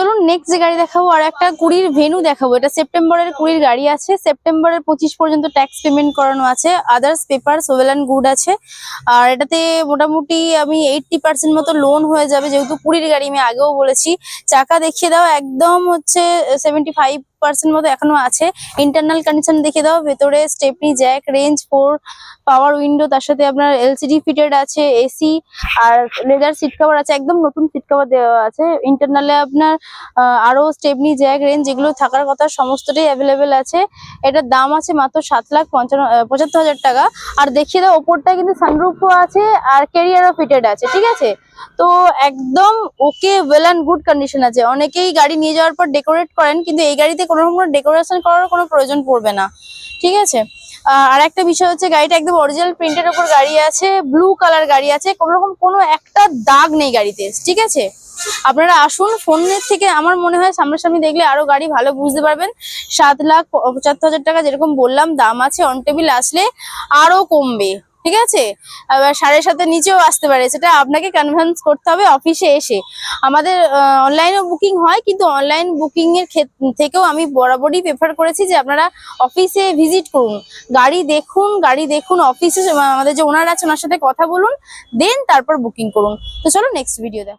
চলুন নেক্সট যে গাড়ি দেখাবো আর একটা 20 ভেনু দেখাবো। এটা সেপ্টেম্বরের 20 গাড়ি আছে, সেপ্টেম্বরের 25 পর্যন্ত ট্যাক্স পেমেন্ট করানো আছে, others paper well and good আছে। আর এটাতে মোটামুটি আমি 80% মতো লোন হয়ে যাবে, যেহেতু 20 গাড়ি আমি আগেও বলেছি। চাকা দেখিয়ে দাও, একদম হচ্ছে 75% মতো এখনো আছে। ইন্টারনাল কন্ডিশন দেখিয়ে দাও, ভেতরে স্টেপনি জ্যাক, রেঞ্জ 4, পাওয়ার উইন্ডো, তার সাথে আপনার এলসিডি ফিটেড আছে, এসি আর লেদার সিট কভার আছে, একদম নতুন সিট কভার দেওয়া আছে। ইন্টারনালে আপনার আরো স্টেপনি জ্যাক রেঞ্জ যেগুলো থাকার কথা সমস্তটাই অ্যাভেলেবেল আছে। এটার দাম আছে মাত্র 7,75,000 টাকা। আর দেখিয়ে দাও ওপরটা কিন্তু সানরুফও আছে আর ক্যারিয়ারও ফিটেড আছে, ঠিক আছে। তো একদম ওকে, ওয়েল অ্যান্ড গুড কন্ডিশন আছে। অনেকেই গাড়ি নিয়ে যাওয়ার পর ডেকোরেট করেন, কিন্তু এই গাড়িতে কোনো রকম ডেকোরেশন করার কোনো প্রয়োজন পড়বে না, ঠিক আছে। আর একটা বিষয় হচ্ছে গাড়িটা একদম অরিজিনাল প্রিন্টের উপর গাড়ি আছে, ব্লু কালার গাড়ি আছে, কোনো রকম কোনো একটা দাগ নেই গাড়িতে, ঠিক আছে। আপনারা আসুন, ফোনের থেকে আমার মনে হয় সামনাসামনি দেখলে আরো গাড়ি ভালো বুঝতে পারবেন। 7,75,000 টাকা যেরকম বললাম দাম আছে, অন টেবিল আসলে আরো কমবে, ঠিক আছে। আবার 7.5 নিচেও আসতে পারে, সেটা আপনাকে কনভিন্স করতে হবে অফিসে এসে। আমাদের অনলাইনেও বুকিং হয়, কিন্তু অনলাইন বুকিং এর থেকেও আমি বরাবরই প্রেফার করেছি যে আপনারা অফিসে ভিজিট করুন, গাড়ি দেখুন অফিসে, আমাদের যে ওনার আছে ওনার সাথে কথা বলুন, দেন তারপর বুকিং করুন। তো চলো নেক্সট ভিডিও দেখ।